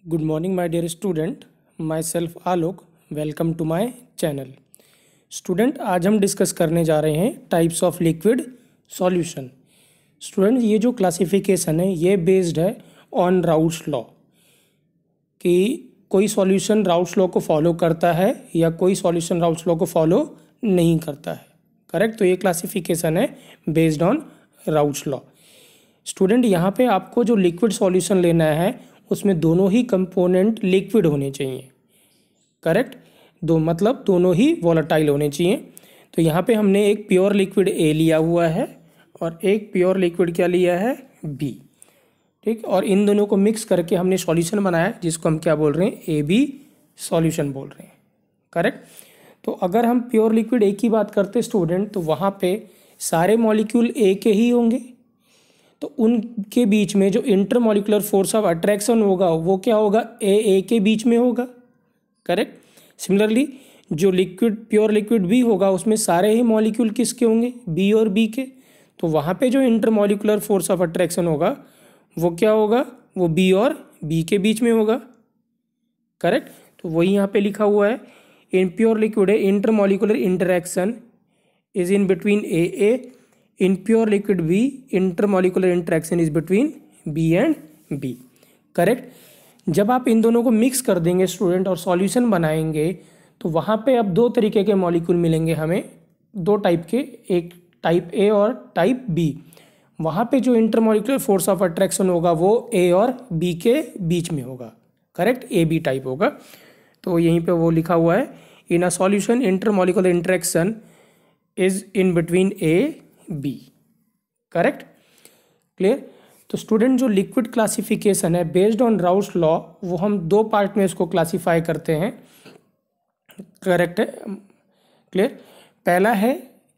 Good morning, my dear student. Myself Alok. Welcome to my channel. Student आज हम discuss करने जा रहे हैं types of liquid solution. Student ये जो क्लासिफिकेशन है ये बेस्ड है ऑन राउल्ट्स लॉ कि कोई सॉल्यूशन राउल्ट्स लॉ को फॉलो करता है या कोई सॉल्यूशन राउल्ट्स लॉ को फॉलो नहीं करता है। करेक्ट। तो ये क्लासिफिकेशन है based on Raoult's law. Student यहाँ पे आपको जो लिक्विड सॉल्यूशन लेना है उसमें दोनों ही कंपोनेंट लिक्विड होने चाहिए। करेक्ट। मतलब दोनों ही वॉलेटाइल होने चाहिए। तो यहाँ पे हमने एक प्योर लिक्विड ए लिया हुआ है और एक प्योर लिक्विड क्या लिया है बी। ठीक। और इन दोनों को मिक्स करके हमने सॉल्यूशन बनाया जिसको हम क्या बोल रहे हैं ए बी सॉल्यूशन बोल रहे हैं। करेक्ट। तो अगर हम प्योर लिक्विड ए की बात करते स्टूडेंट तो वहाँ पे सारे मॉलिक्यूल ए के ही होंगे। तो उनके बीच में जो इंटरमॉलिक्यूलर फोर्स ऑफ अट्रैक्शन होगा वो क्या होगा ए के बीच में होगा। करेक्ट। सिमिलरली जो लिक्विड प्योर लिक्विड बी होगा उसमें सारे ही मॉलिक्यूल किसके होंगे बी और बी के। तो वहाँ पे जो इंटरमॉलिक्यूलर फोर्स ऑफ अट्रैक्शन होगा वो क्या होगा वो बी और बी के बीच में होगा। करेक्ट। तो वही यहाँ पे लिखा हुआ है इन प्योर लिक्विड है intermolecular interaction is in between A in pure liquid B intermolecular interaction is between B and B। Correct. जब आप इन दोनों को मिक्स कर देंगे स्टूडेंट और सॉल्यूशन बनाएंगे तो वहाँ पे अब दो तरीके के मॉलिक्यूल मिलेंगे हमें, दो टाइप के, एक टाइप ए और टाइप बी। वहाँ पे जो इंटरमॉलिक्यूलर फोर्स ऑफ अट्रैक्शन होगा वो ए और बी के बीच में होगा। करेक्ट। ए बी टाइप होगा। तो यहीं पे वो लिखा हुआ है in a solution intermolecular interaction is in between A B. Correct. Clear. तो स्टूडेंट जो लिक्विड क्लासिफिकेशन है बेस्ड ऑन राउल्ट्स लॉ वो हम दो पार्ट में इसको क्लासिफाई करते हैं। करेक्ट है। क्लियर। पहला है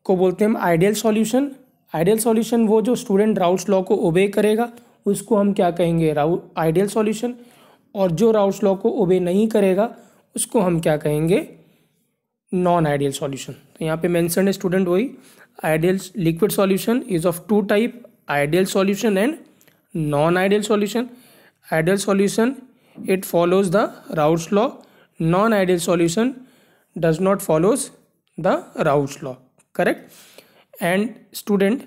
को बोलते हैं हम आइडियल सॉल्यूशन। आइडियल सॉल्यूशन वो जो स्टूडेंट राउल्ट्स लॉ को ओबे करेगा उसको हम क्या कहेंगे आइडियल सॉल्यूशन। और जो राउल्ट्स लॉ को ओबे नहीं करेगा उसको हम क्या कहेंगे नॉन आइडियल सॉल्यूशन। तो यहाँ पे मेंशन है स्टूडेंट वही ideal liquid solution is of two type, ideal solution and non-ideal solution। ideal solution it follows the Raoult's law, non-ideal solution does not follows the Raoult's law। correct। and student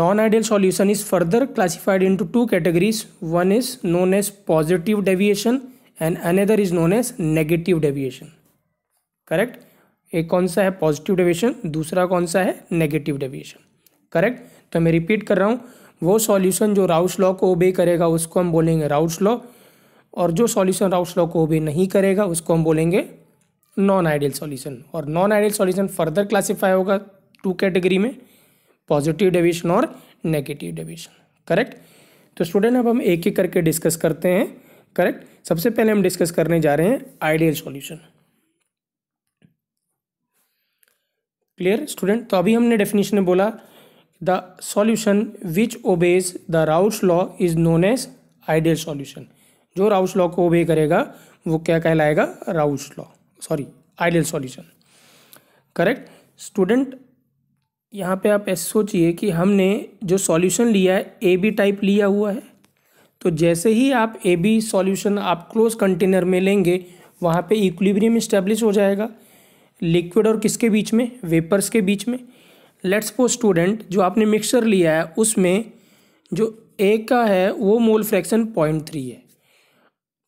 non-ideal solution is further classified into two categories, one is known as positive deviation and another is known as negative deviation। correct। एक कौन सा है positive deviation, दूसरा कौन सा है negative deviation. Correct. तो मैं रिपीट कर रहा हूँ वो सॉल्यूशन जो राउल्ट्स लॉ को ओबे करेगा उसको हम बोलेंगे राउल्ट्स लॉ और जो सॉल्यूशन राउल्ट्स लॉ को ओबे नहीं करेगा उसको हम बोलेंगे नॉन आइडियल सॉल्यूशन। और non ideal solution further classify होगा टू कैटेगरी में, पॉजिटिव डेविएशन और नेगेटिव डेविएशन। करेक्ट। तो स्टूडेंट अब हम एक एक करके डिस्कस करते हैं। करेक्ट। सबसे पहले हम डिस्कस करने जा रहे हैं आइडियल सॉल्यूशन। Clear student. तो अभी हमने डेफिनेशन में बोला the solution which obeys the Raoult's law is known as ideal solution. जो राउल्ट्स लॉ को ओबे करेगा वो क्या कहलाएगा आइडियल सॉल्यूशन। करेक्ट। स्टूडेंट यहाँ पे आप ऐसे सोचिए कि हमने जो सॉल्यूशन लिया है ए बी टाइप लिया हुआ है। तो जैसे ही आप ए बी सॉल्यूशन आप क्लोज कंटेनर में लेंगे वहाँ पे इक्विलिब्रियम इस्टेब्लिश हो जाएगा लिक्विड और किसके बीच में वेपर्स के बीच में। लेट्स सपोज स्टूडेंट जो आपने मिक्सचर लिया है उसमें जो ए का है वो मोल फ्रैक्शन 0.3 है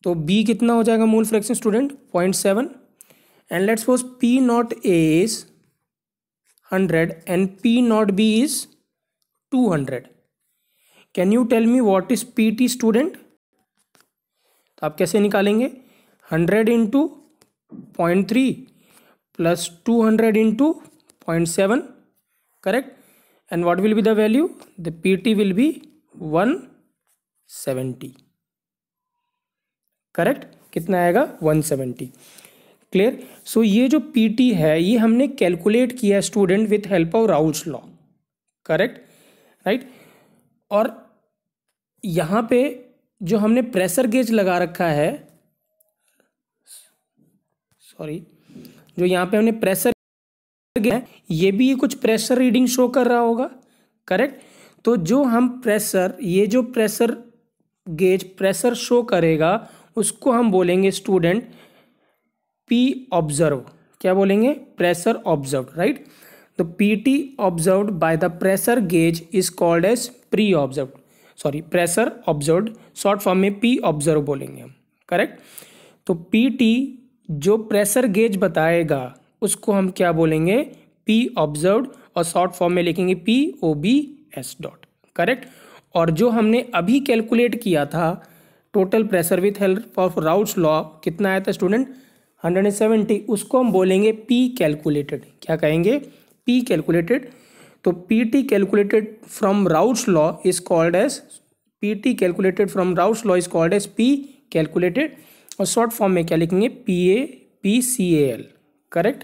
तो बी कितना हो जाएगा mole fraction student 0.7। And let's suppose P naught A is 100 and P naught B is 200। Can you tell me what is P T student. तो आप कैसे निकालेंगे 100 into 0.3 plus 200 into 0.7। correct। and what will be the value, the pt will be 170। correct। कितना आएगा 170। Clear. सो ये जो pt है ये हमने कैलकुलेट किया student with help of Raoult's law. Correct. Right. और यहाँ पे जो हमने प्रेशर गेज लगा रखा है जो यहाँ पे हमने प्रेशर ये भी कुछ प्रेशर रीडिंग शो कर रहा होगा। करेक्ट। तो जो हम प्रेशर ये जो प्रेशर गेज प्रेशर शो करेगा उसको हम बोलेंगे स्टूडेंट पी ऑब्जर्व। क्या बोलेंगे? Pressure observe, right. The PT observed by the pressure gauge is called as pre observed, sorry pressure observed, short form में पी ऑब्जर्व बोलेंगे हम, करेक्ट। तो पीटी जो प्रेशर गेज बताएगा उसको हम क्या बोलेंगे? पी ऑब्जर्व्ड, और शॉर्ट फॉर्म में लिखेंगे P O B S dot, correct. और जो हमने अभी कैलकुलेट किया था total pressure with help of Raoult's law, कितना आया था स्टूडेंट? 170, उसको हम बोलेंगे पी कैलकुलेटेड। क्या कहेंगे? P calculated. तो PT calculated from Raoult's law is called as PT calculated from Raoult's law is called as P calculated, और शॉर्ट फॉर्म में क्या लिखेंगे? PCAL, correct,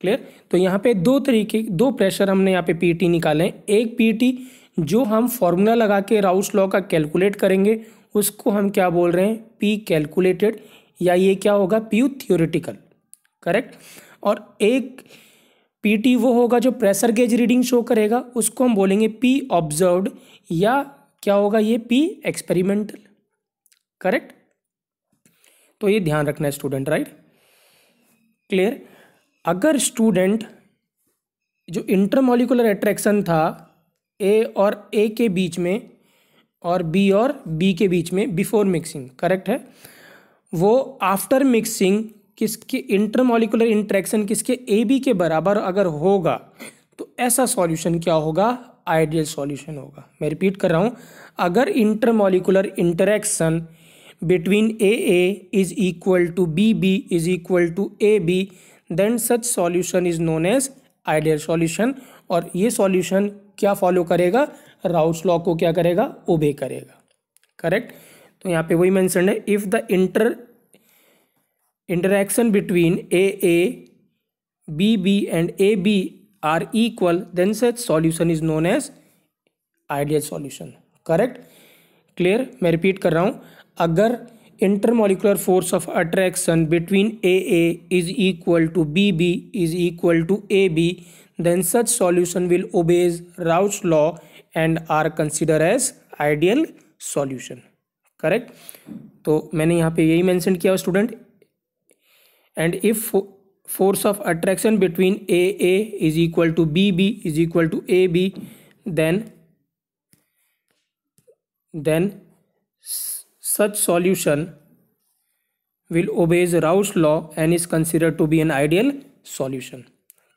clear. तो यहाँ पे दो प्रेशर हमने यहाँ पे पीटी निकाले हैं। एक पीटी जो हम फॉर्मूला लगा के राउट्स लॉ का कैलकुलेट करेंगे उसको हम क्या बोल रहे हैं? पी कैलकुलेटेड, या ये क्या होगा? P theoretical, correct. और एक पीटी वो होगा जो प्रेशर गेज रीडिंग शो करेगा, उसको हम बोलेंगे पी ऑब्जर्व्ड, या क्या होगा? ये पी एक्सपेरिमेंटल, करेक्ट। तो ये ध्यान रखना है स्टूडेंट, राइट, क्लियर। अगर स्टूडेंट जो इंटरमॉलिक्यूलर अट्रैक्शन था ए के बीच में और बी के बीच में बिफोर मिक्सिंग, करेक्ट है, वो आफ्टर मिक्सिंग किसके इंटरमॉलिक्यूलर इंटरेक्शन किसके AB के बराबर अगर होगा तो ऐसा सॉल्यूशन क्या होगा? आइडियल सॉल्यूशन होगा। मैं रिपीट कर रहा हूँ, अगर intermolecular interaction between AA is equal to BB is equal to AB, then such solution is known as ideal solution. और ये सॉल्यूशन क्या फॉलो करेगा? राउट्स लॉ को क्या करेगा? ओबे करेगा, करेक्ट। तो यहाँ पे वही मेंशन है, if the interaction between AA, BB and AB are equal, then such solution is known as ideal solution, correct, clear। मैं रिपीट कर रहा हूँ, अगर intermolecular force of attraction between AA is equal to BB is equal to AB, then such solution will obey Raoult's law and are considered as ideal solution, correct। तो मैंने यहाँ पे यही मेंशन किया student, and if force of attraction between AA is equal to BB is equal to AB, then such solution will obey Raoult's law and is considered to be an ideal solution,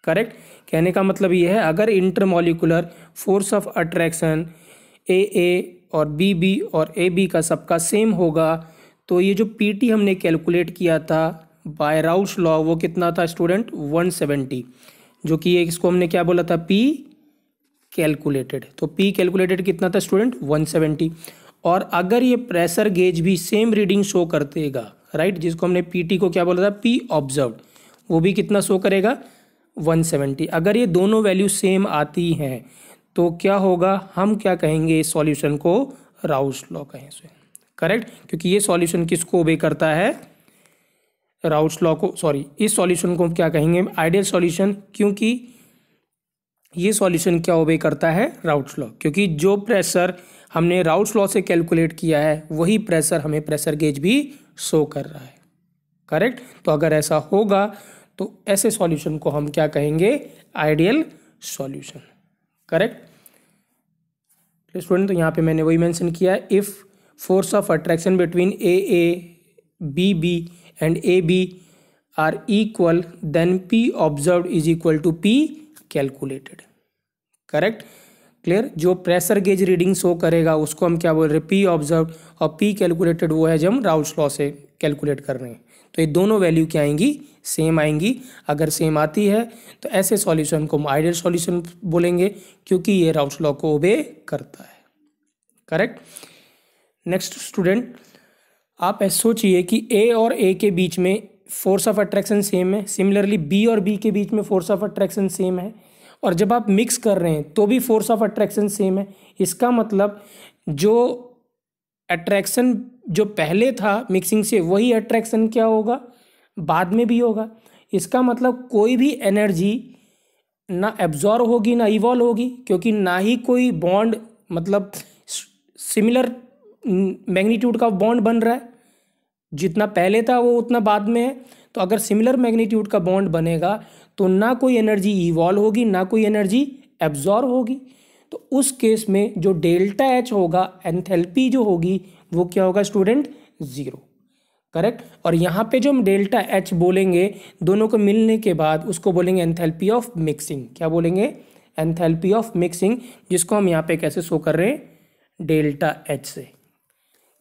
correct. कहने का मतलब ये है, अगर intermolecular force of attraction AA और BB और AB का सबका सेम होगा तो ये जो PT हमने कैलकुलेट किया था बाय राउल्ट्स लॉ वो कितना था स्टूडेंट? 170, जो कि इसको हमने क्या बोला था? P calculated. तो P कैलकुलेटेड कितना था स्टूडेंट? 170। और अगर ये प्रेशर गेज भी सेम रीडिंग शो करतेगा, राइट, जिसको हमने PT को क्या बोला था? P ऑब्जर्व्ड, वो भी कितना शो करेगा? 170। अगर ये दोनों वैल्यू सेम आती हैं तो क्या होगा? हम क्या कहेंगे? इस सॉल्यूशन को राउल्ट्स लॉ कहेंगे, करेक्ट, क्योंकि ये सॉल्यूशन किसको ओबे करता है? राउल्ट्स लॉ को, सॉरी, इस सॉल्यूशन को क्या कहेंगे? आइडियल सॉल्यूशन, क्योंकि ये सॉल्यूशन क्या ओबे करता है? राउल्ट्स लॉ, क्योंकि जो प्रेशर हमने राउल्ट्स लॉ से कैलकुलेट किया है वही प्रेशर हमें प्रेशर गेज भी शो कर रहा है, करेक्ट। तो अगर ऐसा होगा तो ऐसे सॉल्यूशन को हम क्या कहेंगे? Ideal solution, correct student. तो यहाँ पे मैंने वही मेंशन किया है, if force of attraction between AA, BB and AB are equal, then P observed is equal to P calculated, correct, clear. जो प्रेशर गेज रीडिंग शो करेगा उसको हम क्या बोल रहे हैं? P observed, और P कैलकुलेटेड वो है जब हम राउल्ट्स लॉ से कैलकुलेट कर रहे हैं। तो ये दोनों वैल्यू क्या आएंगी? सेम आएंगी। अगर सेम आती है तो ऐसे सॉल्यूशन को हम आइडियल सॉल्यूशन बोलेंगे, क्योंकि ये राउल्ट्स लॉ को ओबे करता है, करेक्ट। नेक्स्ट स्टूडेंट, आप ऐसे सोचिए कि A और A के बीच में फोर्स ऑफ अट्रैक्शन सेम है, सिमिलरली B और B के बीच में फोर्स ऑफ अट्रैक्शन सेम है, और जब आप मिक्स कर रहे हैं तो भी फोर्स ऑफ अट्रैक्शन सेम है। इसका मतलब जो अट्रैक्शन जो पहले था मिक्सिंग से वही अट्रैक्शन क्या होगा? बाद में भी होगा। इसका मतलब कोई भी एनर्जी ना एब्जॉर्व होगी ना इवॉल्व होगी, क्योंकि ना ही कोई बॉन्ड मतलब सिमिलर मैग्नीट्यूड का बॉन्ड बन रहा है, जितना पहले था वो उतना बाद में है। तो अगर सिमिलर मैग्नीट्यूड का बॉन्ड बनेगा तो ना कोई एनर्जी इवॉल्व होगी ना कोई एनर्जी एब्जॉर्ब होगी। तो उस केस में जो डेल्टा एच होगा, एंथैल्पी जो होगी वो क्या होगा स्टूडेंट, जीरो। करेक्ट। और यहाँ पे जो हम डेल्टा एच बोलेंगे दोनों को मिलने के बाद उसको बोलेंगे एंथैल्पी ऑफ मिक्सिंग। क्या बोलेंगे, एंथैल्पी ऑफ मिक्सिंग, जिसको हम यहाँ पे कैसे शो कर रहे हैं, डेल्टा एच से।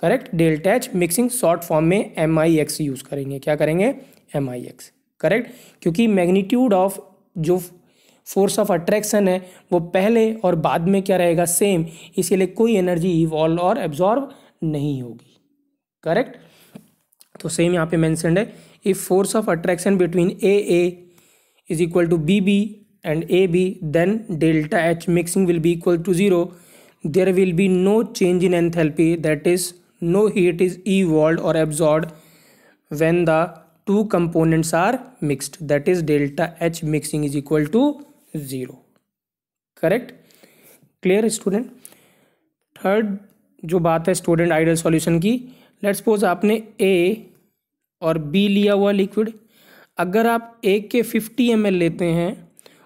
Correct. Delta H mixing short form में MIX यूज करेंगे। क्या करेंगे, MIX। करेक्ट। क्योंकि मैग्नीट्यूड ऑफ जो फोर्स ऑफ अट्रैक्शन है वो पहले और बाद में क्या रहेगा, सेम, इसीलिए कोई एनर्जी इवॉल्व और एब्जॉर्ब नहीं होगी। करेक्ट। तो सेम यहाँ पे मेंशन्ड है, if force of attraction between AA is equal to BB and AB then delta H mixing will be equal to 0। There will be no change in enthalpy, that is no heat is evolved or absorbed when the two components are mixed, that is delta H mixing is equal to 0। Correct. Clear student. Third जो बात है student ideal solution की, let's suppose आपने A और B लिया हुआ liquid. अगर आप A के 50 ml लेते हैं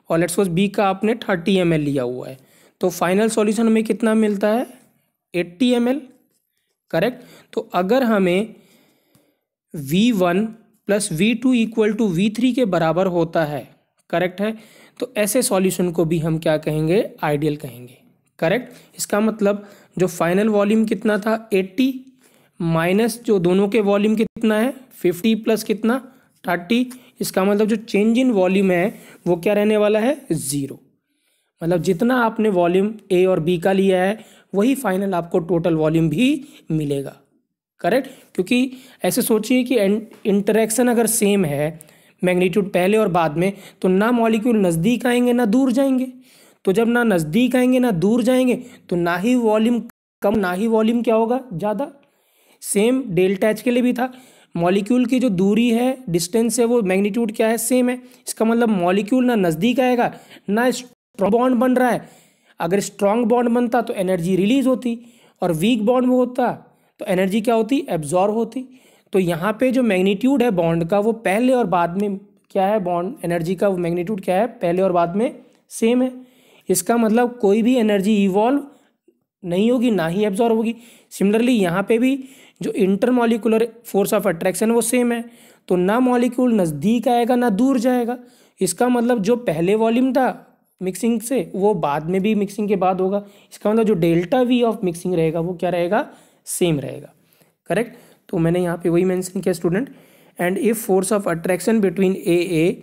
और लेट्स सपोज B का आपने 30 ml लिया हुआ है, तो फाइनल सॉल्यूशन में कितना मिलता है, 80 ml। करेक्ट। तो अगर हमें V1 plus V2 equal to V3 के बराबर होता है, करेक्ट है, तो ऐसे सॉल्यूशन को भी हम क्या कहेंगे, आइडियल कहेंगे। करेक्ट। इसका मतलब जो फाइनल वॉल्यूम कितना था 80 माइनस जो दोनों के वॉल्यूम कितना है 50 प्लस कितना 30, इसका मतलब जो चेंज इन वॉल्यूम है वो क्या रहने वाला है, 0। मतलब जितना आपने वॉल्यूम A और B का लिया है वही फाइनल आपको टोटल वॉल्यूम भी मिलेगा। करेक्ट। क्योंकि ऐसे सोचिए कि इंटरेक्शन अगर सेम है मैग्नीट्यूड पहले और बाद में, तो ना मॉलिक्यूल नज़दीक आएंगे ना दूर जाएंगे। तो जब ना नज़दीक आएंगे ना दूर जाएंगे तो ना ही वॉल्यूम कम ना ही वॉल्यूम क्या होगा, ज़्यादा। सेम डेल्टा एच के लिए भी था, मॉलिक्यूल की जो दूरी है, डिस्टेंस है, वो मैग्नीट्यूड क्या है, सेम है। इसका मतलब मॉलिक्यूल ना नज़दीक आएगा ना स्ट्रॉन्ग बॉन्ड बन रहा है। अगर स्ट्रॉन्ग बॉन्ड बनता तो एनर्जी रिलीज होती, और वीक बॉन्ड में होता तो एनर्जी क्या होती, एब्जॉर्ब होती। तो यहाँ पे जो मैग्नीट्यूड है बॉन्ड का वो पहले और बाद में क्या है, बॉन्ड एनर्जी का मैग्नीट्यूड क्या है, पहले और बाद में सेम है। इसका मतलब कोई भी एनर्जी इवॉल्व नहीं होगी ना ही एब्जॉर्ब होगी। सिमिलरली यहाँ पे भी जो इंटरमॉलिकुलर फोर्स ऑफ अट्रैक्शन वो सेम है, तो ना मॉलिक्यूल नज़दीक आएगा ना दूर जाएगा। इसका मतलब जो पहले वॉल्यूम था मिक्सिंग से वो बाद में भी मिक्सिंग के बाद होगा। इसका मतलब जो डेल्टा V ऑफ मिक्सिंग रहेगा वो क्या रहेगा, सेम रहेगा। करेक्ट। तो मैंने यहाँ पे वही मेंशन किया student, and if force of attraction between AA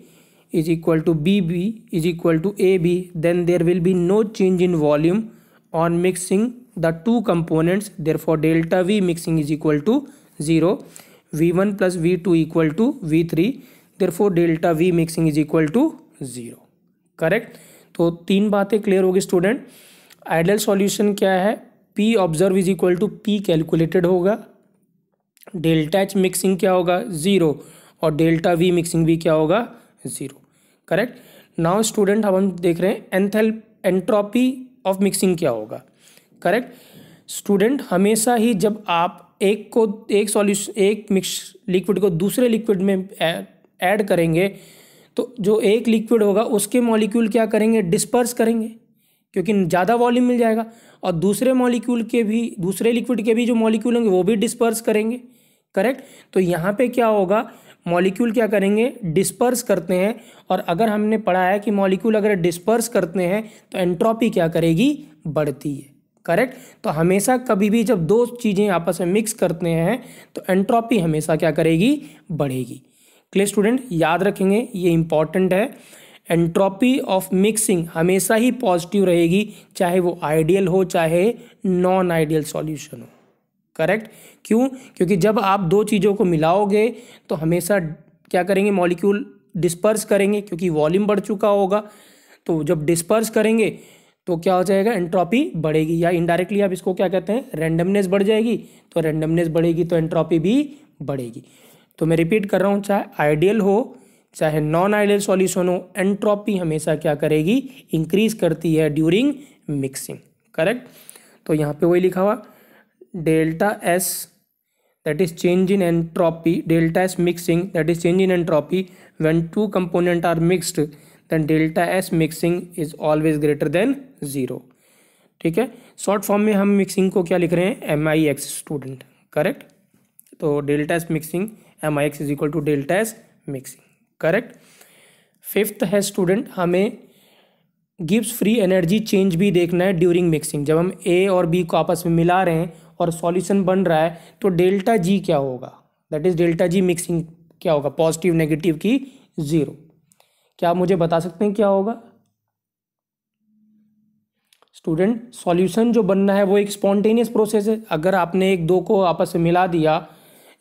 is equal to BB is equal to AB then there will be no change in volume on mixing the two components, therefore delta V mixing is equal to 0। V1 plus V2 equal to V3, therefore delta V mixing is equal to 0। Correct. तो तीन बातें clear होगी student. Ideal solution क्या है, P observe is equal to P calculated होगा, delta H mixing क्या होगा 0, और डेल्टा V मिक्सिंग भी क्या होगा 0। करेक्ट। नाउ स्टूडेंट अब हम देख रहे हैं एंट्रोपी ऑफ मिक्सिंग क्या होगा। करेक्ट। स्टूडेंट हमेशा ही जब आप एक मिक्स लिक्विड को दूसरे लिक्विड में ऐड करेंगे तो जो एक लिक्विड होगा उसके मॉलिक्यूल क्या करेंगे, डिस्पर्स करेंगे, क्योंकि ज़्यादा वॉल्यूम मिल जाएगा, और दूसरे लिक्विड के भी जो मॉलिक्यूल होंगे वो भी डिस्पर्स करेंगे। करेक्ट। तो यहाँ पे क्या होगा, मॉलिक्यूल क्या करेंगे, डिस्पर्स करते हैं, और अगर हमने पढ़ा है कि मॉलिक्यूल अगर डिस्पर्स करते हैं तो एंट्रोपी क्या करेगी, बढ़ती है। करेक्ट। तो हमेशा कभी भी जब दो चीज़ें आपस में मिक्स करते हैं तो एंट्रोपी हमेशा क्या करेगी, बढ़ेगी। क्लियर स्टूडेंट, याद रखेंगे ये इंपॉर्टेंट है। एंट्रोपी ऑफ मिक्सिंग हमेशा ही पॉजिटिव रहेगी, चाहे वो आइडियल हो चाहे नॉन आइडियल सॉल्यूशन हो। करेक्ट। क्यों, क्योंकि जब आप दो चीज़ों को मिलाओगे तो हमेशा क्या करेंगे, मॉलिक्यूल डिस्पर्स करेंगे, क्योंकि वॉल्यूम बढ़ चुका होगा। तो जब डिस्पर्स करेंगे तो क्या हो जाएगा, एंट्रोपी बढ़ेगी, या इनडायरेक्टली आप इसको क्या कहते हैं, रैंडमनेस बढ़ जाएगी। तो रैंडमनेस बढ़ेगी तो एंट्रोपी भी बढ़ेगी। तो मैं रिपीट कर रहा हूँ, चाहे आइडियल हो चाहे नॉन आइडियल सॉल्यूशन हो, एंट्रोपी हमेशा क्या करेगी, इंक्रीज करती है ड्यूरिंग मिक्सिंग। करेक्ट। तो यहाँ पे वही लिखा हुआ, delta S, that is change in entropy, delta S mixing, that is change in entropy when two components are mixed, then delta S mixing is always greater than 0. ठीक है, short form में हम मिक्सिंग को क्या लिख रहे हैं, MIX student, correct. तो delta S mixing MIX is equal to delta S mixing, correct. Fifth है स्टूडेंट, हमें गिव्स फ्री एनर्जी चेंज भी देखना है ड्यूरिंग मिक्सिंग. जब हम A और B को आपस में मिला रहे हैं और सॉल्यूशन बन रहा है तो डेल्टा G क्या होगा, that is delta G mixing क्या होगा, पॉजिटिव नेगेटिव की 0. क्या आप मुझे बता सकते हैं क्या होगा स्टूडेंट? सॉल्यूशन जो बनना है वो एक स्पॉन्टेनियस प्रोसेस है. अगर आपने एक दो को आपस में मिला दिया,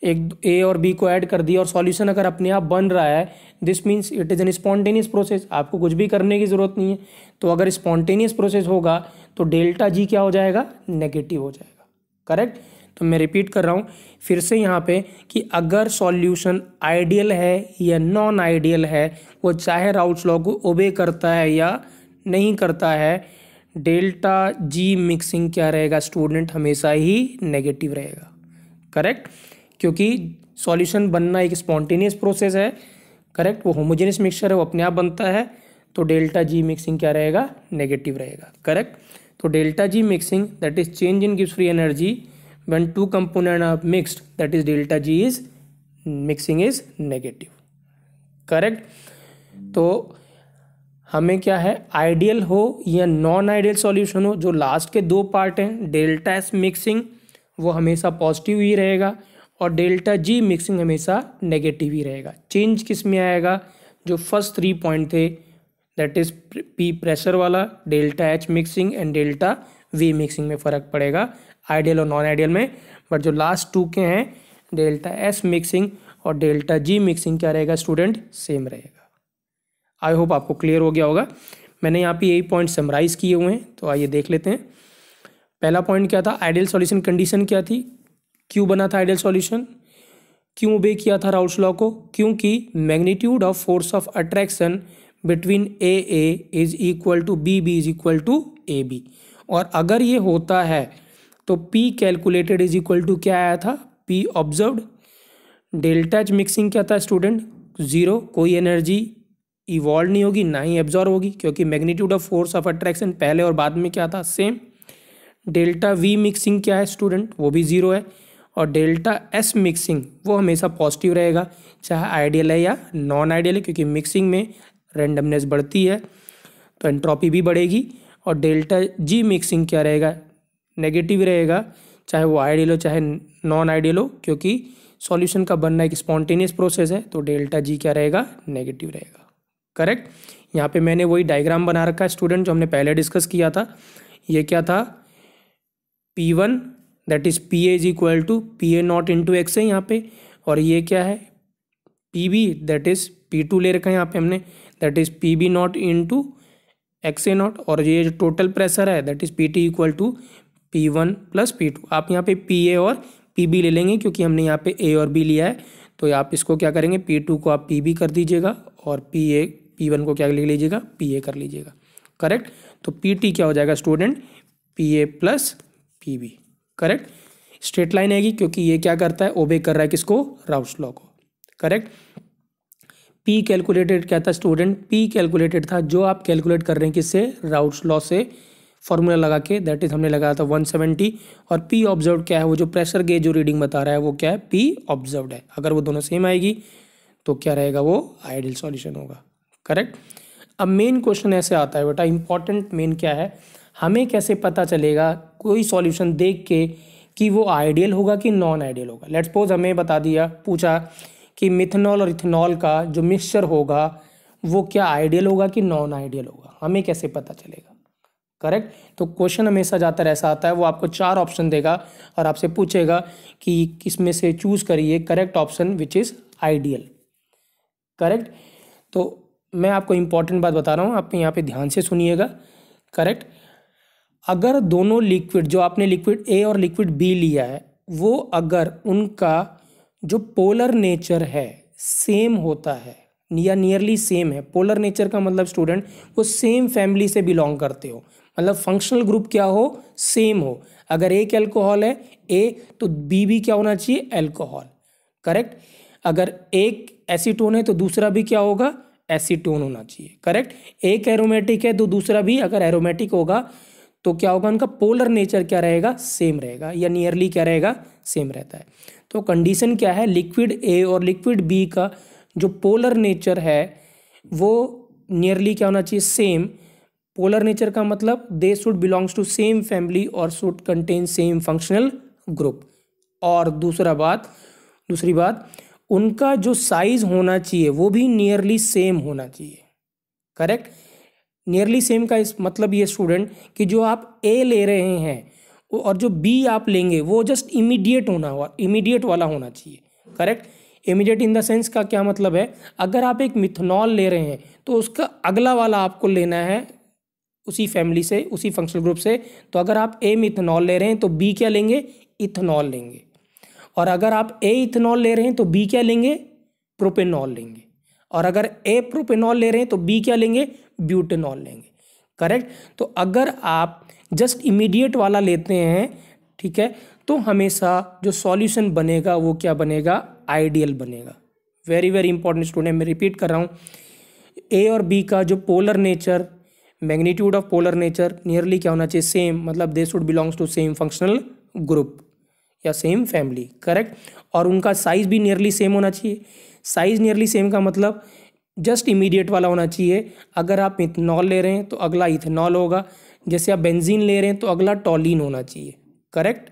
एक A और B को ऐड कर दिया और सॉल्यूशन अगर अपने आप बन रहा है, this means it is an spontaneous process. आपको कुछ भी करने की ज़रूरत नहीं है. तो अगर स्पॉन्टेनियस प्रोसेस होगा तो डेल्टा G क्या हो जाएगा, नेगेटिव हो जाएगा, करेक्ट. तो मैं रिपीट कर रहा हूँ फिर से यहाँ पे कि अगर सॉल्यूशन आइडियल है या नॉन आइडियल है, वो चाहे राउल्ट्स लॉ को ओबे करता है या नहीं करता है, डेल्टा G मिक्सिंग क्या रहेगा स्टूडेंट, हमेशा ही नेगेटिव रहेगा, करेक्ट. क्योंकि सॉल्यूशन बनना एक स्पॉन्टेनियस प्रोसेस है, करेक्ट. वो होमोजेनियस मिक्सचर है, वो अपने आप बनता है. तो डेल्टा G मिक्सिंग क्या रहेगा, नेगेटिव रहेगा, करेक्ट. तो delta G mixing that is change in gives free energy when two component are mixed, that is delta G is mixing is negative, correct. तो हमें क्या है, आइडियल हो या नॉन आइडियल सॉल्यूशन हो, जो लास्ट के दो पार्ट हैं डेल्टा एस मिक्सिंग वो हमेशा पॉजिटिव ही रहेगा और डेल्टा G मिक्सिंग हमेशा नेगेटिव ही रहेगा. चेंज किस में आएगा, जो फर्स्ट 3 पॉइंट थे दैट इज P प्रेशर वाला, delta H mixing and delta V mixing में फ़र्क पड़ेगा आइडियल और नॉन आइडियल में. बट जो लास्ट 2 के हैं डेल्टा S मिक्सिंग और डेल्टा G मिक्सिंग क्या रहेगा स्टूडेंट, सेम रहेगा. आई होप आपको क्लियर हो गया होगा. मैंने यहाँ पे यही पॉइंट समराइज किए हुए हैं, तो आइए देख लेते हैं. पहला पॉइंट क्या था, आइडियल सॉल्यूशन कंडीशन क्या थी, क्यों बना था आइडियल सॉल्यूशन, क्यों ओबे किया था राउल्ट्स लॉ को, क्योंकि magnitude of force of attraction between AA is equal to BB is equal to AB. और अगर ये होता है तो P calculated is equal to क्या आया था, P observed. Delta H mixing क्या था स्टूडेंट, 0, कोई एनर्जी इवॉल्व नहीं होगी ना ही एब्जॉर्व होगी, क्योंकि magnitude of force of attraction पहले और बाद में क्या था, सेम. डेल्टा V मिक्सिंग क्या है स्टूडेंट, वो भी 0 है. और डेल्टा S मिक्सिंग वो हमेशा पॉजिटिव रहेगा, चाहे आइडियल है या नॉन आइडियल है, क्योंकि मिक्सिंग में रेंडमनेस बढ़ती है तो एंट्रोपी भी बढ़ेगी. और डेल्टा G मिक्सिंग क्या रहेगा, नेगेटिव रहेगा, चाहे वो आइडियल हो चाहे नॉन आइडियल हो, क्योंकि सॉल्यूशन का बनना एक स्पॉन्टेनियस प्रोसेस है. तो डेल्टा G क्या रहेगा, नेगेटिव रहेगा, करेक्ट. यहाँ पे मैंने वही डायग्राम बना रखा है स्टूडेंट जो हमने पहले डिस्कस किया था. ये क्या था, P1 that is PA is equal to PA naught into X है यहाँ पे. और ये क्या है, PB दैट इज P2 ले रखा है यहाँ पे हमने, that is PB naught into XA naught. और ये जो टोटल प्रेशर है that is PT equal to P1 plus P2. आप यहाँ पे PA और PB ले लेंगे क्योंकि हमने यहाँ पे A और B लिया है. तो आप इसको क्या करेंगे, P2 को आप PB कर दीजिएगा और P1 को क्या ले लीजिएगा, PA कर लीजिएगा, करेक्ट. तो PT क्या हो जाएगा student, PA plus PB, correct. Straight line आएगी क्योंकि ये क्या करता है, ओबे कर रहा है किसको, राउल्ट्स लॉ को, करेक्ट. P कैलकुलेटेड क्या था स्टूडेंट, P कैलकुलेटेड था जो आप कैलकुलेट कर रहे हैं किससे, राउल्ट्स लॉ से फॉर्मूला लगा के, दैट इज हमने लगाया था 170. और P ऑब्जर्व क्या है, वो जो प्रेशर गेज जो रीडिंग बता रहा है वो क्या है, P ऑब्जर्व्ड है. अगर वो दोनों सेम आएगी तो क्या रहेगा, वो आइडियल सॉल्यूशन होगा, करेक्ट. अब मेन क्वेश्चन ऐसे आता है बेटा, इंपॉर्टेंट मेन क्या है, हमें कैसे पता चलेगा कोई सॉल्यूशन देख के कि वो आइडियल होगा कि नॉन आइडियल होगा. लेट्स सपोज हमें बता दिया, पूछा कि मिथेनॉल और इथेनॉल का जो मिक्सचर होगा वो क्या आइडियल होगा कि नॉन आइडियल होगा, हमें कैसे पता चलेगा, करेक्ट. तो क्वेश्चन हमेशा ज़्यादातर ऐसा आता है, वो आपको 4 ऑप्शन देगा और आपसे पूछेगा कि किसमें से चूज़ करिए correct option which is ideal, correct. तो मैं आपको इंपॉर्टेंट बात बता रहा हूँ, आप यहाँ पे ध्यान से सुनिएगा, करेक्ट. अगर दोनों लिक्विड, जो आपने लिक्विड A और लिक्विड B लिया है, वो अगर उनका जो पोलर नेचर है सेम होता है या नियरली सेम है, पोलर नेचर का मतलब स्टूडेंट वो सेम फैमिली से बिलोंग करते हो, मतलब फंक्शनल ग्रुप क्या हो, सेम हो। अगर एक अल्कोहल है ए, तो बी भी क्या होना चाहिए, अल्कोहल, करेक्ट। अगर एक एसीटोन है तो दूसरा भी क्या होगा, एसीटोन होना चाहिए, करेक्ट। एक एरोमेटिक है तो दूसरा भी अगर एरोमेटिक होगा तो क्या होगा, उनका पोलर नेचर क्या रहेगा, सेम रहेगा, या नियरली क्या रहेगा, सेम रहता है। तो कंडीशन क्या है, लिक्विड ए और लिक्विड बी का जो पोलर नेचर है वो नियरली क्या होना चाहिए, सेम। पोलर नेचर का मतलब they should belongs to same family और should contain same functional group. और दूसरी बात उनका जो साइज होना चाहिए वो भी नियरली सेम होना चाहिए, करेक्ट। नियरली सेम का इस मतलब ये स्टूडेंट कि जो आप ए ले रहे हैं और जो बी आप लेंगे वो जस्ट इमीडिएट वाला होना चाहिए, correct. Immediate in the sense का क्या मतलब है, अगर आप एक मिथनॉल ले रहे हैं तो उसका अगला वाला आपको लेना है उसी फैमिली से, उसी फंक्शनल ग्रुप से। तो अगर आप ए मिथनॉल ले रहे हैं तो बी क्या लेंगे, इथेनॉल लेंगे। और अगर आप ए इथेनॉल ले रहे हैं तो बी क्या लेंगे, प्रोपेनॉल लेंगे। और अगर ए प्रोपेनॉल ले रहे हैं तो बी क्या लेंगे, ब्यूटेनॉल लेंगे, करेक्ट। तो अगर आप जस्ट इमीडिएट वाला लेते हैं, ठीक है, तो हमेशा जो सॉल्यूशन बनेगा वो क्या बनेगा, आइडियल बनेगा। वेरी वेरी इंपॉर्टेंट स्टूडेंट, मैं रिपीट कर रहा हूँ, ए और बी का जो polar nature, magnitude of polar nature nearly क्या होना चाहिए, सेम, मतलब they should belongs to same functional group या सेम फैमिली, करेक्ट। और उनका साइज भी नियरली सेम होना चाहिए। साइज नियरली सेम का मतलब जस्ट इमीडिएट वाला होना चाहिए। अगर आप मिथनॉल ले रहे हैं तो अगला इथेनॉल होगा, जैसे आप बेंजीन ले रहे हैं तो अगला टॉलिन होना चाहिए, करेक्ट,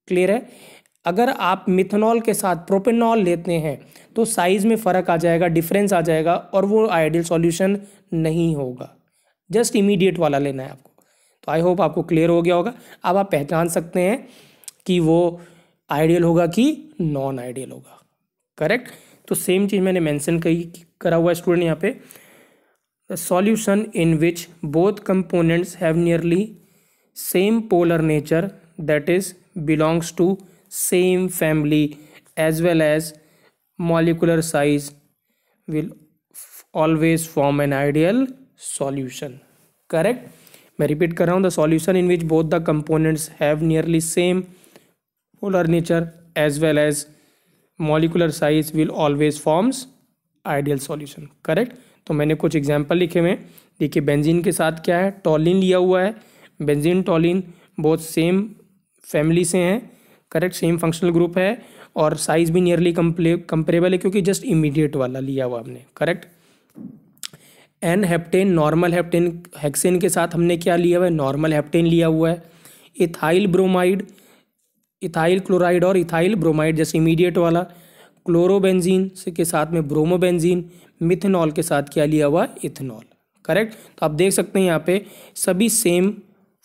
क्लियर है। अगर आप मिथनॉल के साथ प्रोपेनॉल लेते हैं तो साइज में फ़र्क आ जाएगा, डिफरेंस आ जाएगा और वो आइडियल सॉल्यूशन नहीं होगा। जस्ट इमीडिएट वाला लेना है आपको। तो आई होप आपको क्लियर हो गया होगा। अब आप पहचान सकते हैं कि वो आइडियल होगा कि नॉन आइडियल होगा, करेक्ट। तो सेम चीज़ मैंने मेंशन करा हुआ है स्टूडेंट यहाँ पे, the solution in which both components have nearly same polar nature that is belongs to same family as well as molecular size will always form an ideal solution, correct. मैं repeat कर रहा हूँ, the solution in which both the components have nearly same polar nature as well as molecular size will always forms ideal solution, correct. तो मैंने कुछ example लिखे हुए हैं, देखिए बेंजीन के साथ क्या है, टॉलिन लिया हुआ है। बेंजीन टॉलिन बहुत सेम फैमिली से हैं, करेक्ट, सेम फंक्शनल ग्रुप है और साइज भी नियरली कंपेरेबल है क्योंकि जस्ट इमीडिएट वाला लिया हुआ हमने, correct. N heptane, normal heptane, hexane के साथ हमने क्या लिया हुआ है, नॉर्मल हेप्टेन लिया हुआ है। इथाइल ब्रोमाइड, इथाइल क्लोराइड और इथाइल ब्रोमाइड जैसे इमीडिएट वाला। क्लोरोबेंजीन के साथ में ब्रोमोबेंजीन, मिथेनॉल के साथ क्या लिया हुआ, इथेनॉल, करेक्ट। तो आप देख सकते हैं यहाँ पे सभी सेम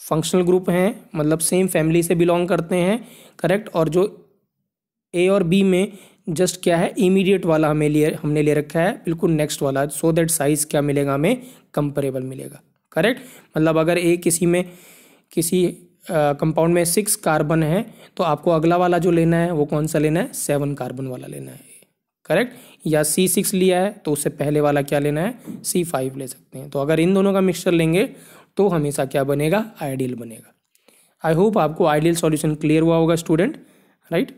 फंक्शनल ग्रुप हैं, मतलब सेम फैमिली से बिलोंग करते हैं, करेक्ट। और जो ए और बी में जस्ट क्या है, इमीडिएट वाला हमने ले रखा है बिल्कुल नेक्स्ट वाला, सो दैट साइज क्या मिलेगा हमें, कंपेरेबल मिलेगा, करेक्ट। मतलब अगर ए किसी कंपाउंड में 6 कार्बन है तो आपको अगला वाला जो लेना है वो कौन सा लेना है, 7 कार्बन वाला लेना है, करेक्ट। या C6 लिया है तो उससे पहले वाला क्या लेना है, C5 ले सकते हैं। तो अगर इन दोनों का मिक्सचर लेंगे तो हमेशा क्या बनेगा, आइडियल बनेगा। आई होप आपको आइडियल सॉल्यूशन क्लियर हुआ होगा स्टूडेंट, राइट।